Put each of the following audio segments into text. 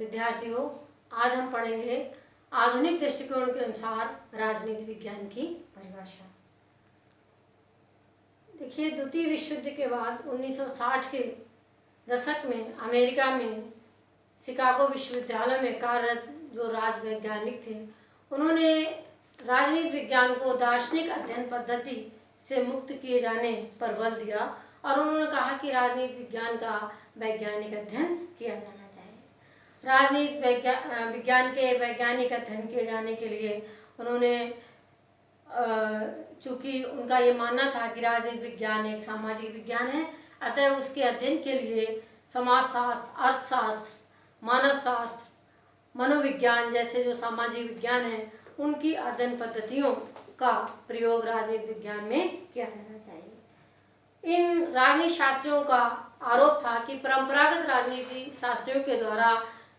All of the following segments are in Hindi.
विद्यार्थियों, आज हम पढ़ेंगे आधुनिक दृष्टिकोण के अनुसार राजनीति विज्ञान की परिभाषा। देखिए, द्वितीय विश्व युद्ध के बाद 1960 के दशक में अमेरिका में शिकागो विश्वविद्यालय में कार्यरत जो राज वैज्ञानिक थे, उन्होंने राजनीति विज्ञान को दार्शनिक अध्ययन पद्धति से मुक्त किए जाने पर बल दिया और उन्होंने कहा कि राजनीति विज्ञान का वैज्ञानिक अध्ययन किया जाना चाहिए। राजनीति विज्ञान के वैज्ञानिक अध्ययन किए जाने के लिए उन्होंने चूँकि उनका ये मानना था कि राजनीति विज्ञान एक सामाजिक विज्ञान है, अतः उसके अध्ययन के लिए समाजशास्त्र, अर्थशास्त्र, मानव शास्त्र, मनोविज्ञान जैसे जो सामाजिक विज्ञान है, उनकी अध्ययन पद्धतियों का प्रयोग राजनीति विज्ञान में किया जाना चाहिए। इन राजनीति शास्त्रियों का आरोप था कि परंपरागत राजनीति शास्त्रियों के द्वारा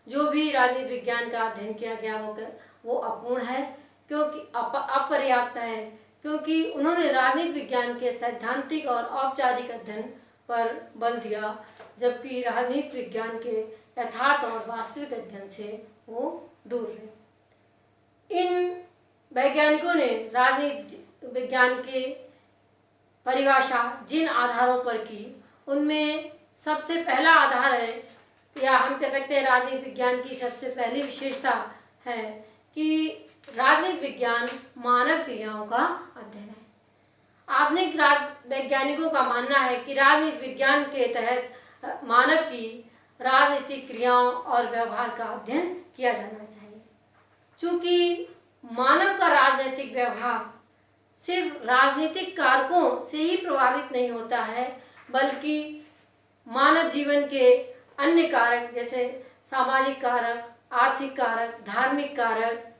जो भी राजनीति विज्ञान का अध्ययन किया गया वो अपूर्ण है, क्योंकि अपर्याप्त है, क्योंकि उन्होंने राजनीति विज्ञान के सैद्धांतिक और औपचारिक अध्ययन पर बल दिया, जबकि राजनीति विज्ञान के यथार्थ और वास्तविक अध्ययन से वो दूर है। इन वैज्ञानिकों ने राजनीति विज्ञान की परिभाषा जिन आधारों पर की, उनमें सबसे पहला आधार है, या हम कह सकते हैं राजनीति विज्ञान की सबसे पहली विशेषता है कि राजनीति विज्ञान मानव क्रियाओं का अध्ययन है। आधुनिक वैज्ञानिकों का मानना है कि राजनीति विज्ञान के तहत मानव की राजनीतिक क्रियाओं और व्यवहार का अध्ययन किया जाना चाहिए। चूँकि मानव का राजनीतिक व्यवहार सिर्फ राजनीतिक कारकों से ही प्रभावित नहीं होता है, बल्कि मानव जीवन के अन्य कारक जैसे सामाजिक कारक, आर्थिक कारक, धार्मिक कारक,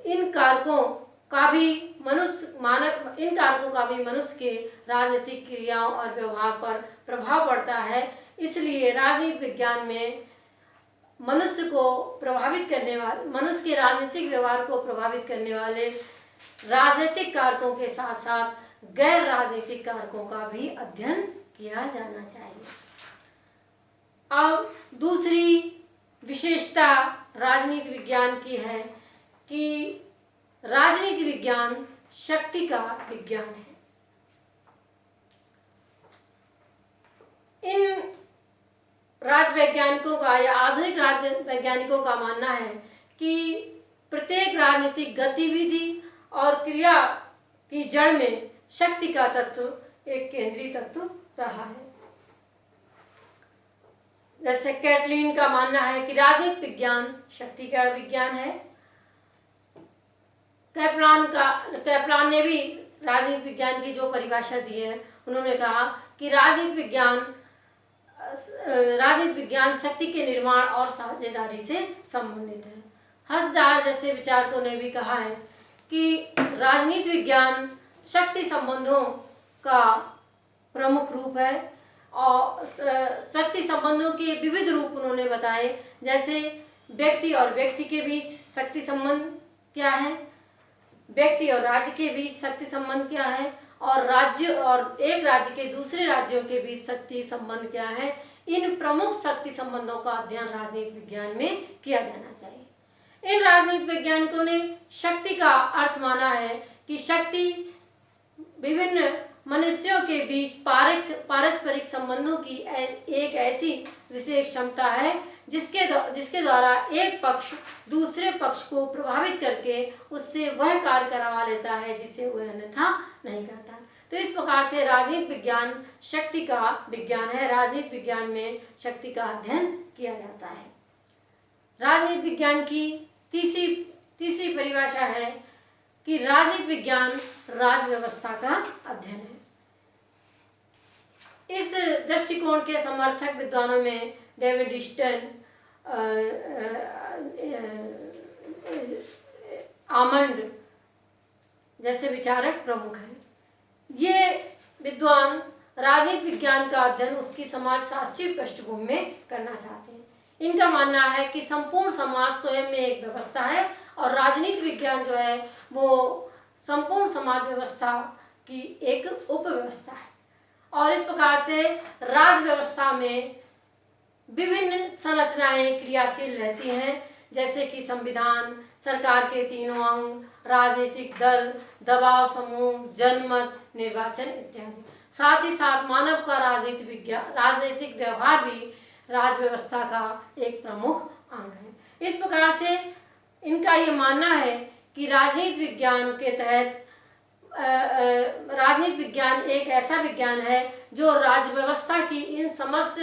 इन कारकों का भी मनुष्य के राजनीतिक क्रियाओं और व्यवहार पर प्रभाव पड़ता है। इसलिए राजनीति विज्ञान में मनुष्य के राजनीतिक व्यवहार को प्रभावित करने वाले राजनीतिक कारकों के साथ साथ गैर राजनीतिक कारकों का भी अध्ययन किया जाना चाहिए। अब दूसरी विशेषता राजनीति विज्ञान की है कि राजनीति विज्ञान शक्ति का विज्ञान है। इन राजवैज्ञानिकों का या आधुनिक राजवैज्ञानिकों का मानना है कि प्रत्येक राजनीतिक गतिविधि और क्रिया की जड़ में शक्ति का तत्व एक केंद्रीय तत्व रहा है। जैसे कैटलिन का मानना है कि राजनीति विज्ञान शक्ति का विज्ञान है। कैप्लान ने भी राजनीति विज्ञान की जो परिभाषा दी है, उन्होंने कहा कि राजनीति विज्ञान शक्ति के निर्माण और साझेदारी से संबंधित है। हर्ट्ज़ जैसे विचारकों ने भी कहा है कि राजनीति विज्ञान शक्ति संबंधों का प्रमुख रूप है और शक्ति संबंधों के विविध रूप उन्होंने बताए, जैसे व्यक्ति और व्यक्ति के बीच शक्ति संबंध क्या है, व्यक्ति और राज्य के बीच शक्ति संबंध क्या है, और राज्य और एक राज्य के दूसरे राज्यों के बीच शक्ति संबंध क्या है। इन प्रमुख शक्ति संबंधों का अध्ययन राजनीति विज्ञान में किया जाना चाहिए। इन राजनीति वैज्ञानिकों ने शक्ति का अर्थ माना है कि शक्ति विभिन्न मनुष्यों के बीच पारस्परिक संबंधों की एक ऐसी विशेष क्षमता है जिसके द्वारा एक पक्ष दूसरे पक्ष को प्रभावित करके उससे वह कार्य करवा लेता है जिसे वह अन्यथा नहीं करता। तो इस प्रकार से राजनीति विज्ञान शक्ति का विज्ञान है। राजनीति विज्ञान में शक्ति का अध्ययन किया जाता है। राजनीति विज्ञान की तीसरी परिभाषा है कि राजनीति विज्ञान राज्य व्यवस्था का अध्ययन है। इस दृष्टिकोण के समर्थक विद्वानों में डेविड स्टर्न, आमंड जैसे विचारक प्रमुख हैं। ये विद्वान राजनीति विज्ञान का अध्ययन उसकी समाजशास्त्रीय पृष्ठभूमि में करना चाहते हैं। इनका मानना है कि संपूर्ण समाज स्वयं में एक व्यवस्था है और राजनीति विज्ञान जो है वो संपूर्ण समाज व्यवस्था की एक उपव्यवस्था है, और इस प्रकार से राज व्यवस्था में विभिन्न संरचनाएं क्रियाशील रहती हैं, जैसे कि संविधान, सरकार के तीनों अंग, राजनीतिक दल, दबाव समूह, जनमत, निर्वाचन इत्यादि। साथ ही साथ मानव का राजनीतिक व्यवहार भी राज व्यवस्था का एक प्रमुख अंग है। इस प्रकार से इनका ये मानना है कि राजनीति विज्ञान के तहत राजनीति विज्ञान एक ऐसा विज्ञान है जो राज्य व्यवस्था की इन समस्त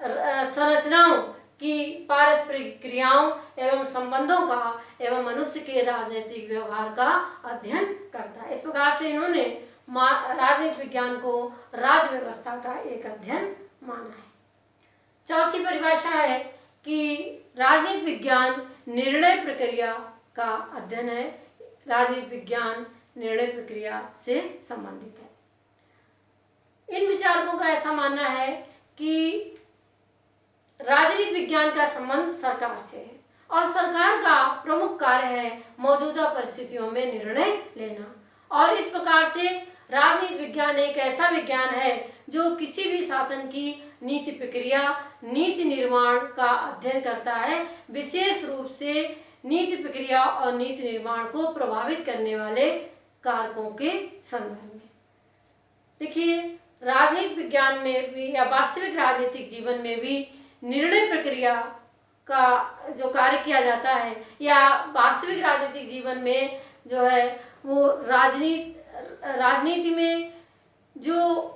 संरचनाओं की पारस्परिक क्रियाओं एवं संबंधों का एवं मनुष्य के राजनीतिक व्यवहार का अध्ययन करता है। इस प्रकार से इन्होंने राजनीति विज्ञान को राज्य व्यवस्था का एक अध्ययन माना है। चौथी परिभाषा है कि राजनीति विज्ञान निर्णय प्रक्रिया का अध्ययन है। राजनीति विज्ञान निर्णय प्रक्रिया से संबंधित है। इन विचारकों का ऐसा मानना है कि राजनीति विज्ञान का संबंध सरकार से है और सरकार का प्रमुख कार्य है मौजूदा परिस्थितियों में निर्णय लेना, और इस प्रकार से राजनीति विज्ञान एक ऐसा विज्ञान है जो किसी भी शासन की नीति प्रक्रिया, नीति निर्माण का अध्ययन करता है, विशेष रूप से नीति प्रक्रिया और नीति निर्माण को प्रभावित करने वाले कारकों के संदर्भ में। देखिए, राजनीति विज्ञान में भी या वास्तविक राजनीतिक जीवन में भी निर्णय प्रक्रिया का जो कार्य किया जाता है, या वास्तविक राजनीतिक जीवन में जो है वो राजनीति में जो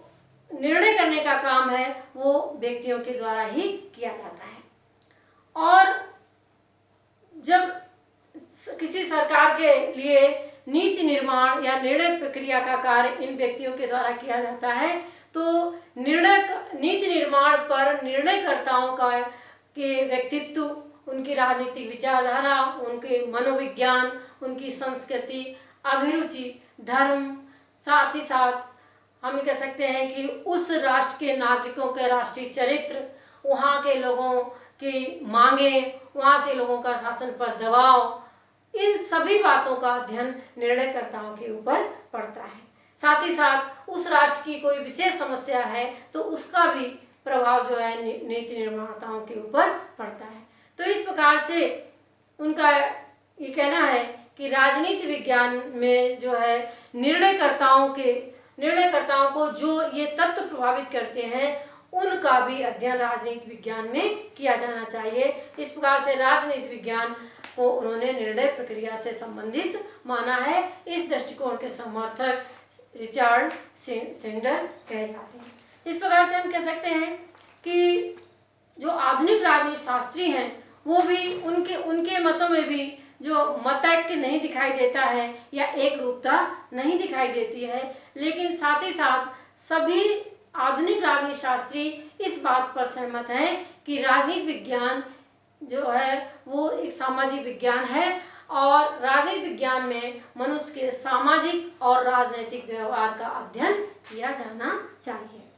निर्णय करने का काम है वो व्यक्तियों के द्वारा ही किया जाता है। और जब किसी सरकार के लिए नीति निर्माण या निर्णय प्रक्रिया का कार्य इन व्यक्तियों के द्वारा किया जाता है, तो नीति निर्माण पर निर्णयकर्ताओं के व्यक्तित्व, उनकी राजनीतिक विचारधारा, उनके मनोविज्ञान, उनकी संस्कृति, अभिरुचि, धर्म, साथ ही साथ हम कह सकते हैं कि उस राष्ट्र के नागरिकों के राष्ट्रीय चरित्र, वहाँ के लोगों की मांगे, वहाँ के लोगों का शासन पर दबाव, इन सभी बातों का अध्ययन निर्णयकर्ताओं के ऊपर पड़ता है। साथ ही साथ उस राष्ट्र की कोई विशेष समस्या है तो उसका भी प्रभाव जो है नीति निर्माताओं के ऊपर पड़ता है। तो इस प्रकार से उनका ये कहना है कि राजनीति विज्ञान में जो है निर्णयकर्ताओं को जो ये तत्व प्रभावित करते हैं उनका भी अध्ययन राजनीति विज्ञान में किया जाना चाहिए। इस प्रकार से राजनीति विज्ञान को उन्होंने निर्णय प्रक्रिया से संबंधित माना है। इस दृष्टिकोण के समर्थक रिचर्ड सेंडर कहे जाते हैं। इस प्रकार से हम कह सकते हैं कि जो आधुनिक राजनीति शास्त्री हैं वो भी उनके मतों में भी जो मतैक्य नहीं दिखाई देता है या एक रूपता नहीं दिखाई देती है, लेकिन साथ ही साथ सभी आधुनिक राजनीति शास्त्री इस बात पर सहमत हैं कि राजनीति विज्ञान जो है वो एक सामाजिक विज्ञान है और राजनीति विज्ञान में मनुष्य के सामाजिक और राजनीतिक व्यवहार का अध्ययन किया जाना चाहिए।